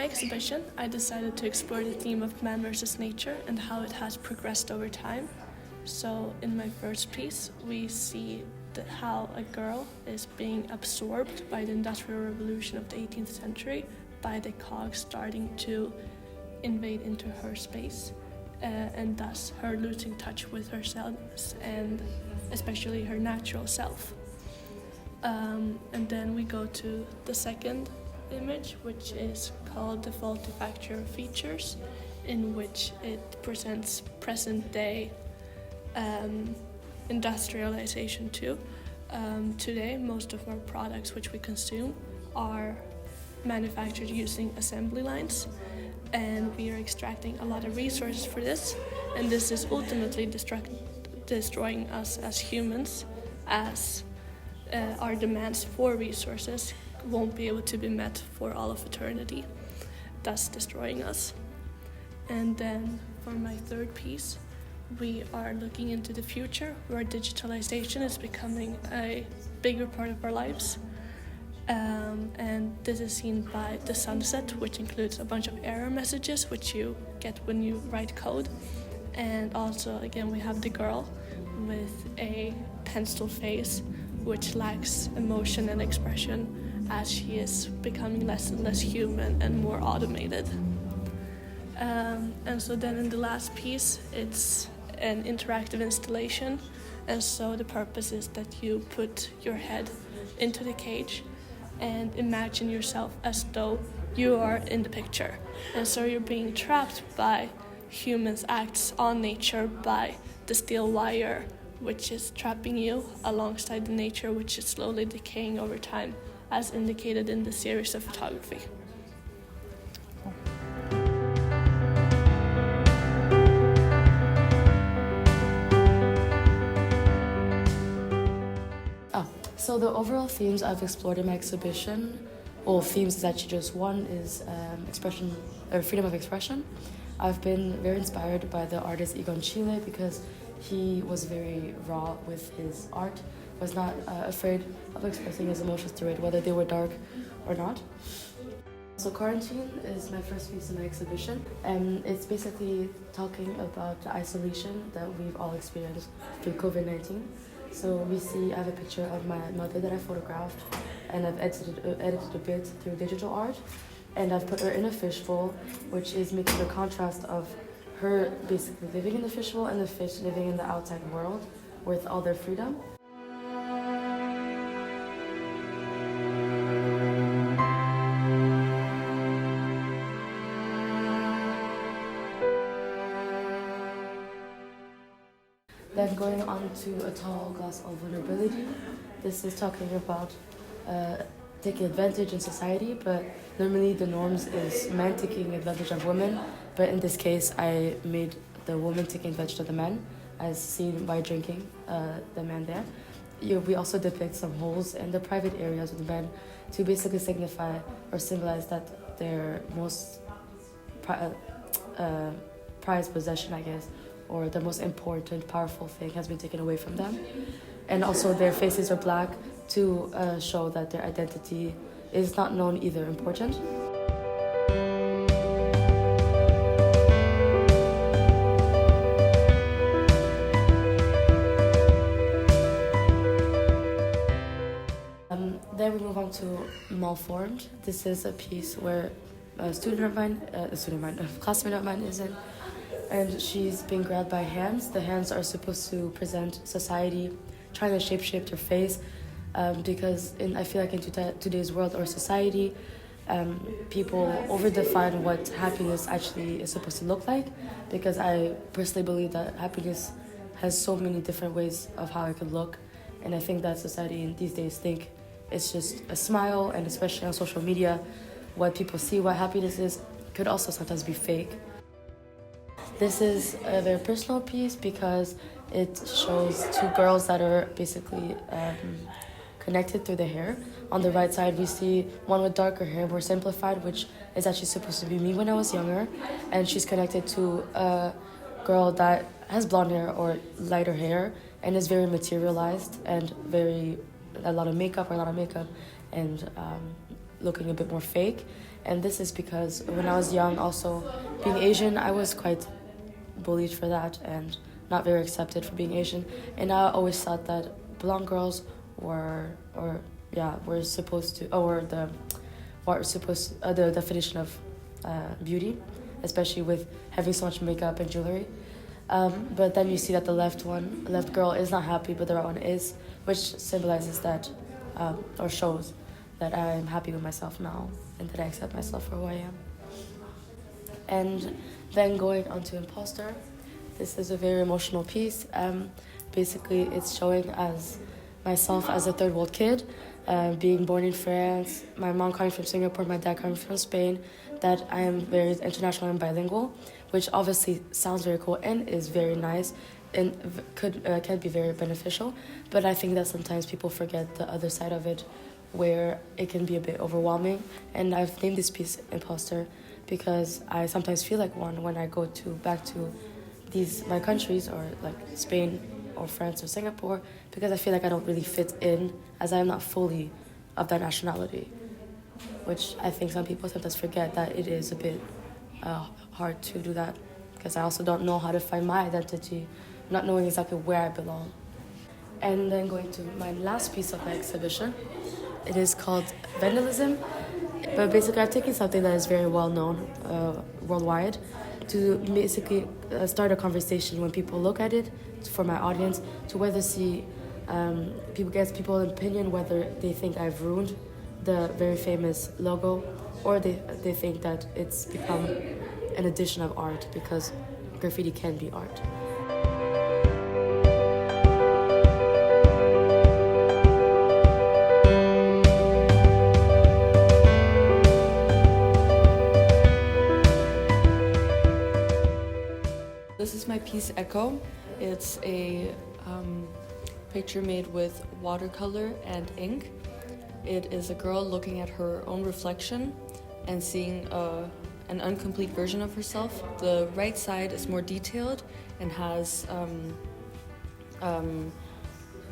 exhibition, I decided to explore the theme of man versus nature and how it has progressed over time. So in my first piece, we see how a girl is being absorbed by the Industrial Revolution of the 18th century, by the cogs starting to invade into her space, and thus her losing touch with herself and especially her natural self. And then we go to the second image, which is called the faulty factory of features, in which it presents present day industrialization too. Today, most of our products which we consume are manufactured using assembly lines, and we are extracting a lot of resources for this, and this is ultimately destroying us as humans, as our demands for resources won't be able to be met for all of eternity, thus destroying us. And then for my third piece, we are looking into the future where digitalization is becoming a bigger part of our lives. And this is seen by the sunset, which includes a bunch of error messages which you get when you write code. And also, again, we have the girl with a pencil face which lacks emotion and expression as she is becoming less and less human and more automated. And so then in the last piece, it's an interactive installation, and so the purpose is that you put your head into the cage and imagine yourself as though you are in the picture, and so you're being trapped by humans' acts on nature, by the steel wire which is trapping you alongside the nature which is slowly decaying over time, as indicated in the series of photography. So the overall themes I've explored in my exhibition, well, themes is actually just one, is expression, or freedom of expression. I've been very inspired by the artist Egon Schiele because he was very raw with his art, was not afraid of expressing his emotions through it, whether they were dark or not. So Quarantine is my first piece in my exhibition, and it's basically talking about the isolation that we've all experienced through COVID-19. So we see, I have a picture of my mother that I photographed, and I've edited a bit through digital art, and I've put her in a fishbowl, which is making the contrast of her basically living in the fishbowl and the fish living in the outside world with all their freedom. Then going on to A Tall Glass of Vulnerability. This is talking about taking advantage in society, but normally the norms is men taking advantage of women, but in this case I made the woman taking advantage of the men, as seen by drinking the man there. We also depict some holes in the private areas of the men to basically signify or symbolize that their most prized possession, I guess, or the most important, powerful thing has been taken away from them. And also their faces are black to show that their identity is not known either important. Then we move on to Malformed. This is a piece where a classmate of mine is in, and she's being grabbed by hands. The hands are supposed to present society, trying to shape her face, because I feel like in today's world or society, people overdefine what happiness actually is supposed to look like, because I personally believe that happiness has so many different ways of how it could look, and I think that society these days think it's just a smile, and especially on social media, what people see what happiness is could also sometimes be fake. This is a very personal piece because it shows two girls that are basically connected through the hair. On the right side, we see one with darker hair, more simplified, which is actually supposed to be me when I was younger. And she's connected to a girl that has blonde hair or lighter hair and is very materialized and a lot of makeup, and looking a bit more fake. And this is because when I was young, also being Asian, I was quite bullied for that and not very accepted for being Asian. And I always thought that blonde girls were supposed to, the definition of beauty, especially with having so much makeup and jewelry. But then you see that the left girl is not happy, but the right one is, which symbolizes that, or shows that I am happy with myself now and that I accept myself for who I am. And then going on to Imposter, this is a very emotional piece. Basically, it's showing as myself as a third world kid, being born in France, my mom coming from Singapore, my dad coming from Spain, that I am very international and bilingual, which obviously sounds very cool and is very nice and can be very beneficial. But I think that sometimes people forget the other side of it, where it can be a bit overwhelming. And I've named this piece Imposter because I sometimes feel like one when I go back to my countries, or like Spain or France or Singapore, because I feel like I don't really fit in, as I am not fully of that nationality, which I think some people sometimes forget that it is a bit hard to do that, because I also don't know how to find my identity, not knowing exactly where I belong. And then going to my last piece of my exhibition, it is called Vandalism, but basically I've taken something that is very well known worldwide to basically start a conversation when people look at it, for my audience, to whether people's opinion, whether they think I've ruined the very famous logo, or they think that it's become an addition of art, because graffiti can be art. This is my piece Echo. It's a picture made with watercolor and ink. It is a girl looking at her own reflection and seeing an incomplete version of herself. The right side is more detailed and has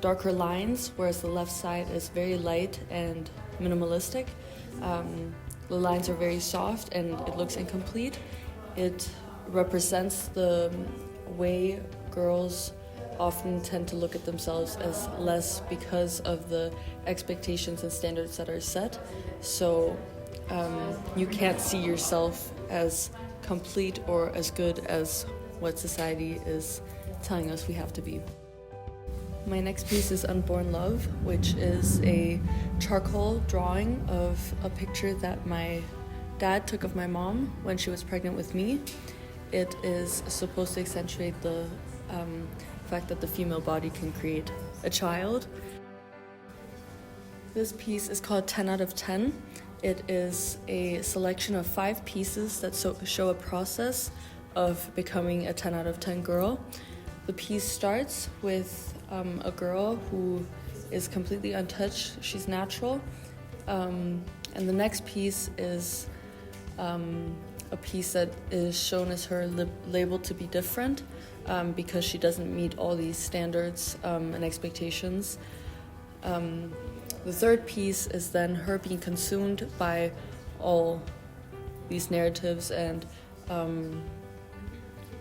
darker lines, whereas the left side is very light and minimalistic. The lines are very soft and it looks incomplete. It represents the way girls often tend to look at themselves as less because of the expectations and standards that are set. So you can't see yourself as complete or as good as what society is telling us we have to be. My next piece is Unborn Love, which is a charcoal drawing of a picture that my dad took of my mom when she was pregnant with me. It is supposed to accentuate the fact that the female body can create a child. This piece is called 10 out of 10. It is a selection of 5 pieces that show a process of becoming a 10 out of 10 girl. The piece starts with a girl who is completely untouched. She's natural. And the next piece is a piece that is shown as her labeled to be different because she doesn't meet all these standards and expectations. The third piece is then her being consumed by all these narratives and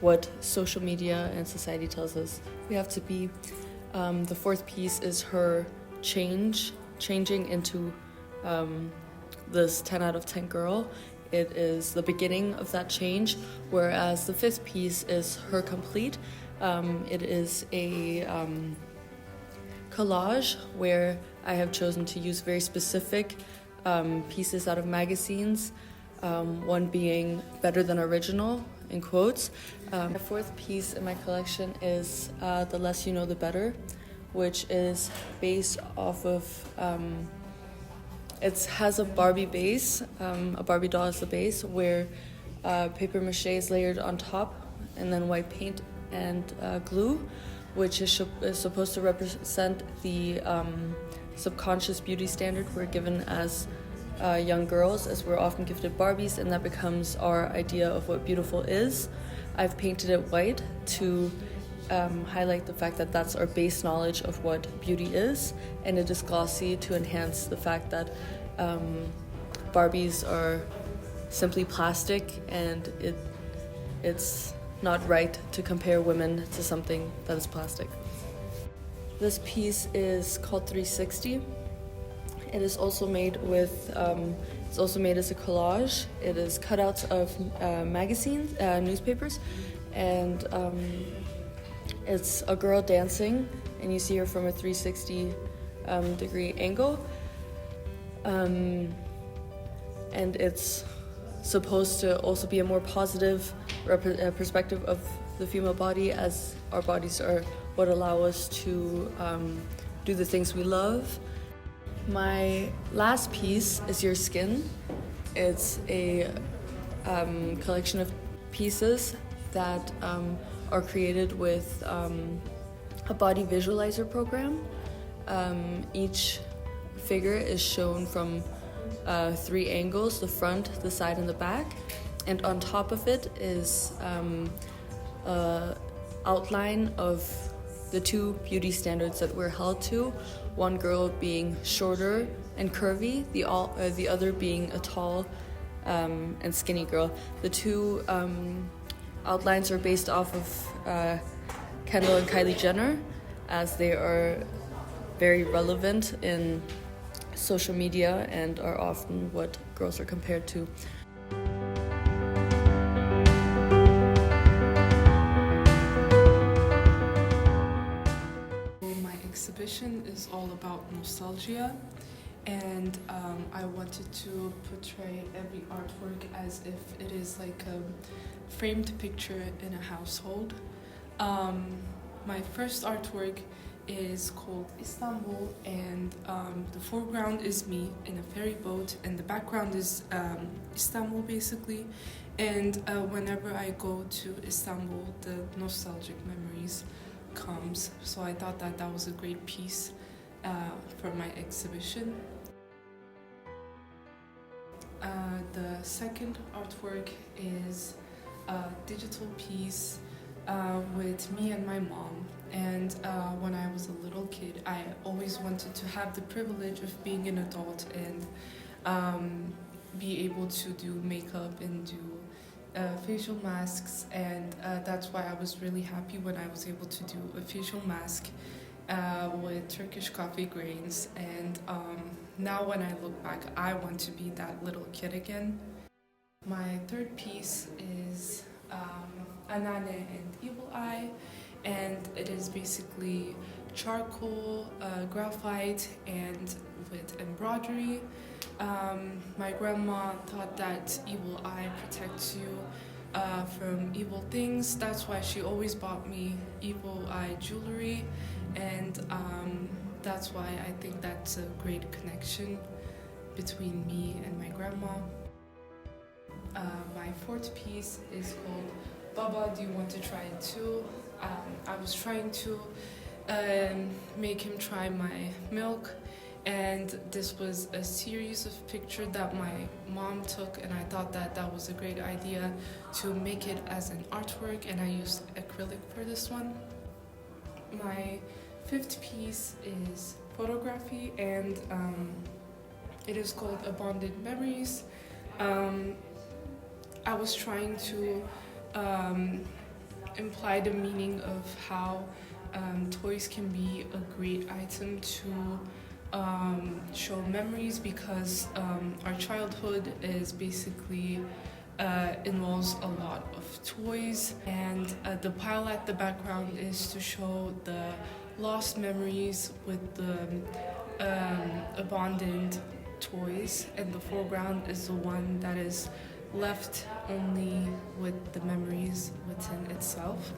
what social media and society tells us we have to be. The fourth piece is her changing into this 10 out of 10 girl. It is the beginning of that change, whereas the fifth piece is her complete. It is a collage where I have chosen to use very specific pieces out of magazines, one being better than original, in quotes. The fourth piece in my collection is The Less You Know the Better, which is based off of it has a Barbie base, a Barbie doll as the base, where paper mache is layered on top, and then white paint and glue, which is supposed to represent the subconscious beauty standard we're given as young girls, as we're often gifted Barbies, and that becomes our idea of what beautiful is. I've painted it white to highlight the fact that that's our base knowledge of what beauty is, and it is glossy to enhance the fact that Barbies are simply plastic, and it's not right to compare women to something that is plastic. This piece is called 360. It is also made with, it's also made as a collage. It is cutouts of magazines, newspapers, and it's a girl dancing, and you see her from a 360 degree angle. And it's supposed to also be a more positive perspective of the female body, as our bodies are what allow us to do the things we love. My last piece is Your Skin. It's a collection of pieces that are created with a body visualizer program. Each figure is shown from 3 angles: the front, the side, and the back. And on top of it is an outline of the 2 beauty standards that we're held to. One girl being shorter and curvy, the other being a tall and skinny girl. The 2 outlines are based off of Kendall and Kylie Jenner, as they are very relevant in social media and are often what girls are compared to. My exhibition is all about nostalgia, and I wanted to portray every artwork as if it is like a framed picture in a household. My first artwork is called Istanbul, and the foreground is me in a ferry boat, and the background is Istanbul basically. And whenever I go to Istanbul, the nostalgic memories comes. So I thought that that was a great piece for my exhibition. The second artwork is a digital piece with me and my mom. And when I was a little kid, I always wanted to have the privilege of being an adult and be able to do makeup and do facial masks. And that's why I was really happy when I was able to do a facial mask with Turkish coffee grains. And now when I look back, I want to be that little kid again. My third piece is Anane and Evil Eye. And it is basically charcoal, graphite, and with embroidery. My grandma thought that evil eye protects you from evil things. That's why she always bought me evil eye jewelry, and that's why I think that's a great connection between me and my grandma. My fourth piece is called Baba, Do You Want to Try It Too? I was trying to make him try my milk, and this was a series of pictures that my mom took, and I thought that that was a great idea to make it as an artwork, and I used acrylic for this one. My fifth piece is photography, and it is called Abandoned Memories. I was trying to imply the meaning of how toys can be a great item to show memories, because our childhood is basically involves a lot of toys, and the pile at the background is to show the lost memories with the abandoned toys, and the foreground is the one that is left only with the memories within itself.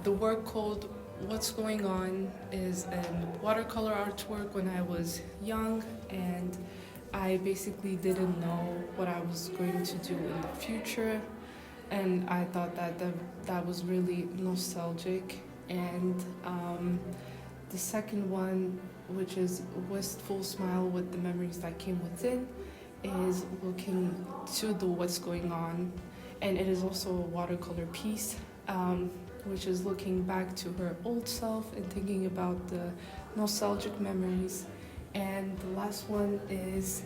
The work called What's Going On is a watercolor artwork when I was young, and I basically didn't know what I was going to do in the future, and I thought that that was really nostalgic. And the second one, which is Wistful Smile with the memories that came within, is looking to the what's going on, and it is also a watercolor piece, which is looking back to her old self and thinking about the nostalgic memories. And the last one is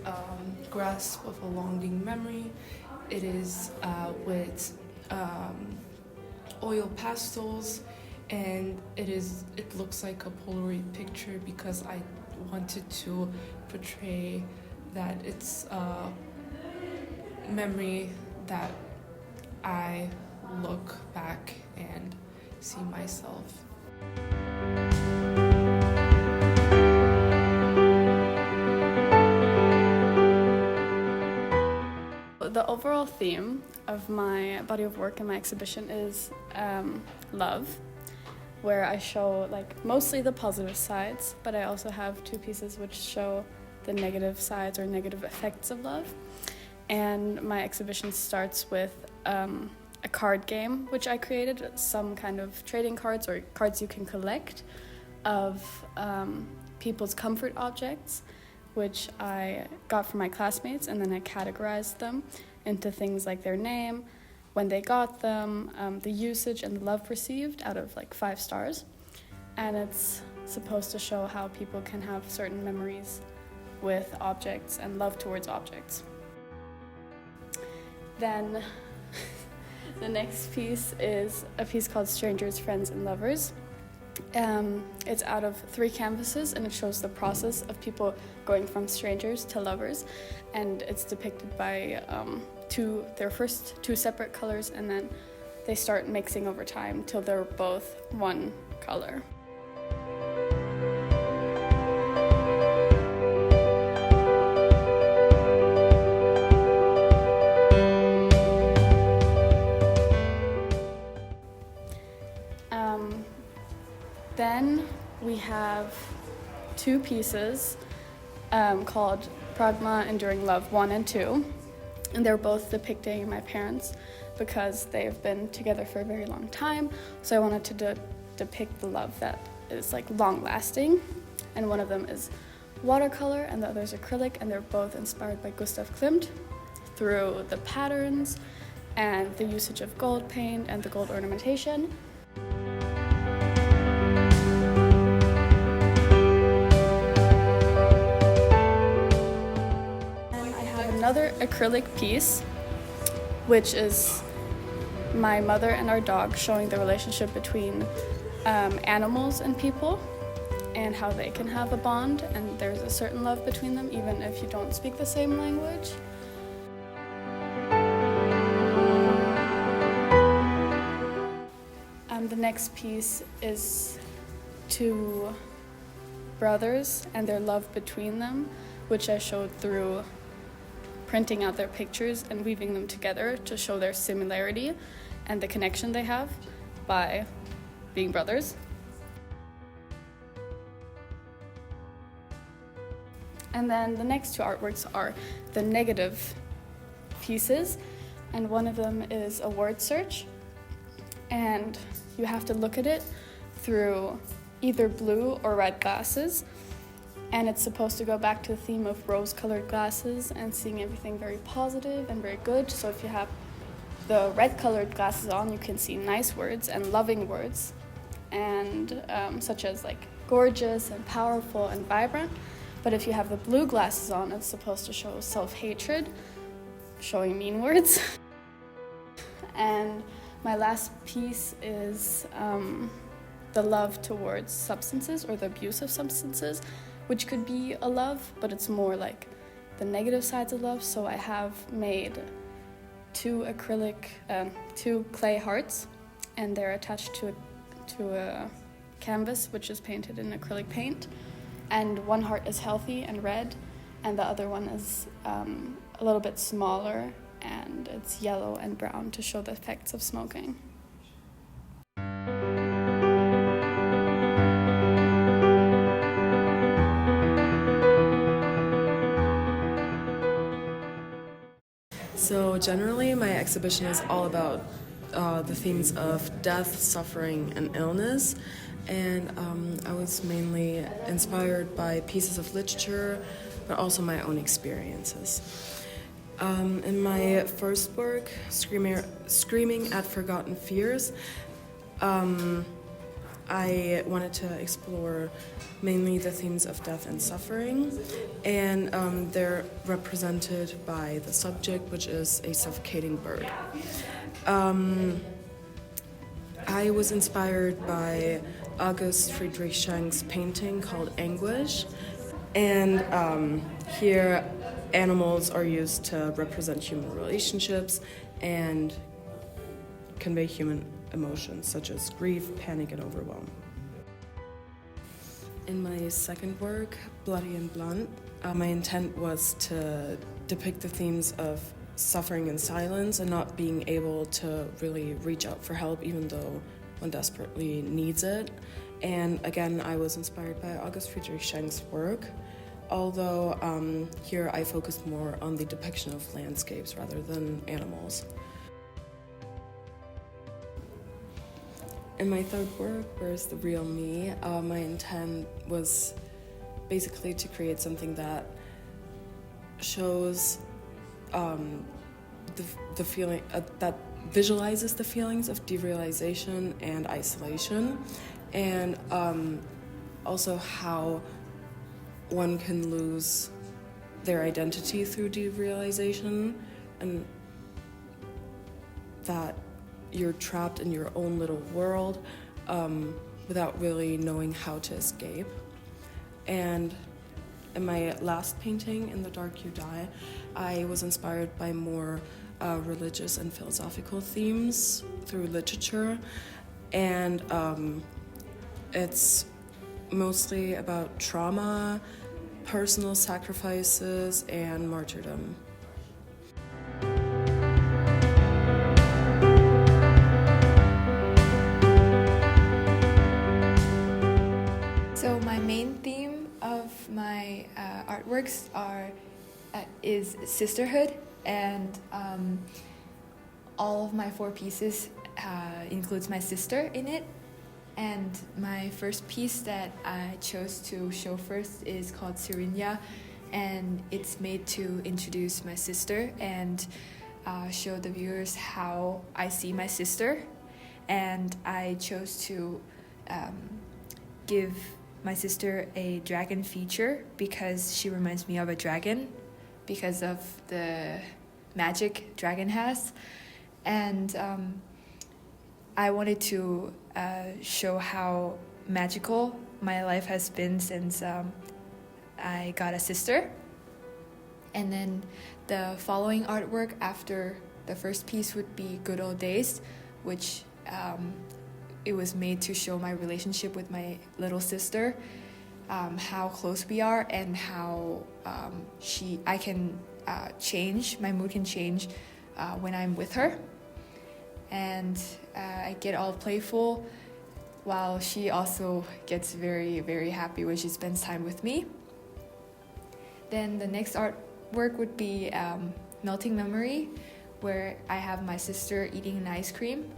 Grasp of a Longing Memory. It is with oil pastels, and it looks like a Polaroid picture because I wanted to portray that it's a memory that I look back and see myself. The overall theme of my body of work in my exhibition is love, where I show mostly the positive sides, but I also have two pieces which show the negative sides or negative effects of love. And my exhibition starts with a card game which I created, some kind of trading cards or cards you can collect of people's comfort objects, which I got from my classmates, and then I categorized them into things like their name, when they got them, the usage and the love received out of 5 stars. And it's supposed to show how people can have certain memories with objects and love towards objects. Then the next piece is a piece called Strangers, Friends, and Lovers. It's out of 3 canvases, and it shows the process of people going from strangers to lovers, and it's depicted by their first 2 separate colors, and then they start mixing over time till they're both one color. Then we have 2 pieces called Pragma Enduring Love 1 and 2, and they're both depicting my parents because they've been together for a very long time, so I wanted to depict the love that is long-lasting, and one of them is watercolor and the other is acrylic, and they're both inspired by Gustav Klimt through the patterns and the usage of gold paint and the gold ornamentation. Another acrylic piece, which is my mother and our dog, showing the relationship between animals and people and how they can have a bond, and there's a certain love between them even if you don't speak the same language. The next piece is 2 brothers and their love between them, which I showed through printing out their pictures and weaving them together to show their similarity and the connection they have by being brothers. And then the next 2 artworks are the negative pieces, and one of them is a word search, and you have to look at it through either blue or red glasses. And it's supposed to go back to the theme of rose-colored glasses and seeing everything very positive and very good. So if you have the red-colored glasses on, you can see nice words and loving words, and such as gorgeous and powerful and vibrant. But if you have the blue glasses on, it's supposed to show self-hatred, showing mean words. And my last piece is the love towards substances or the abuse of substances, which could be a love, but it's more the negative sides of love. So I have made 2 clay hearts, and they're attached to a canvas which is painted in acrylic paint. And one heart is healthy and red, and the other one is a little bit smaller, and it's yellow and brown to show the effects of smoking. So generally, my exhibition is all about the themes of death, suffering, and illness. And I was mainly inspired by pieces of literature, but also my own experiences. In my first work, Screaming at Forgotten Fears, I wanted to explore mainly the themes of death and suffering, and they're represented by the subject, which is a suffocating bird. I was inspired by August Friedrich Schenk's painting called Anguish, and here animals are used to represent human relationships and convey human emotions such as grief, panic, and overwhelm. In my second work, Bloody and Blunt, my intent was to depict the themes of suffering in silence and not being able to really reach out for help even though one desperately needs it. And again, I was inspired by August Friedrich Schenk's work, although here I focused more on the depiction of landscapes rather than animals. In my third work, Where's the Real Me, my intent was basically to create something that shows the feeling that visualizes the feelings of derealization and isolation, and also how one can lose their identity through derealization, and that you're trapped in your own little world without really knowing how to escape. And in my last painting, In the Dark You Die, I was inspired by more religious and philosophical themes through literature, and it's mostly about trauma, personal sacrifices, and martyrdom. So my main theme of my artworks is sisterhood, and all of my 4 pieces includes my sister in it. And my first piece that I chose to show first is called Syrinya, and it's made to introduce my sister and show the viewers how I see my sister. And I chose to give my sister a dragon feature because she reminds me of a dragon because of the magic dragon has. And I wanted to show how magical my life has been since I got a sister. And then the following artwork after the first piece would be Good Old Days, which it was made to show my relationship with my little sister, how close we are, and how I can change, my mood can change when I'm with her. And I get all playful while she also gets very, very happy when she spends time with me. Then the next artwork would be Melting Memory, where I have my sister eating an ice cream,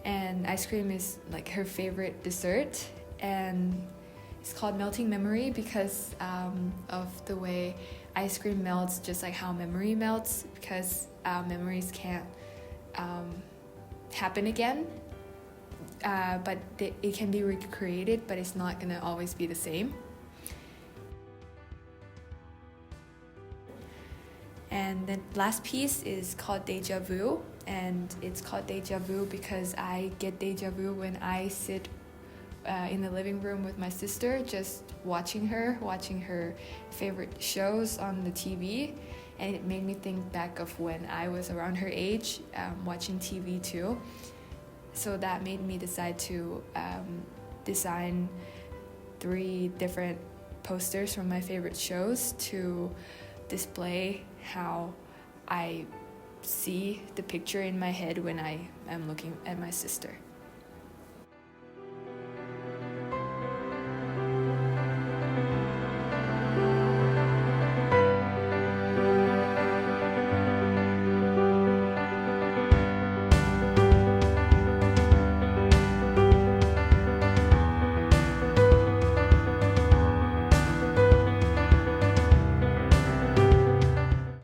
and ice cream is like her favorite dessert, and it's called Melting Memory because of the way ice cream melts, just like how memory melts, because memories can't happen again, but it can be recreated, but it's not gonna always be the same. And the last piece is called Deja Vu, and it's called Deja Vu because I get deja vu when I sit in the living room with my sister, just watching her favorite shows on the TV, and it made me think back of when I was around her age, watching TV too. So that made me decide to design 3 different posters from my favorite shows to display how I see the picture in my head when I am looking at my sister.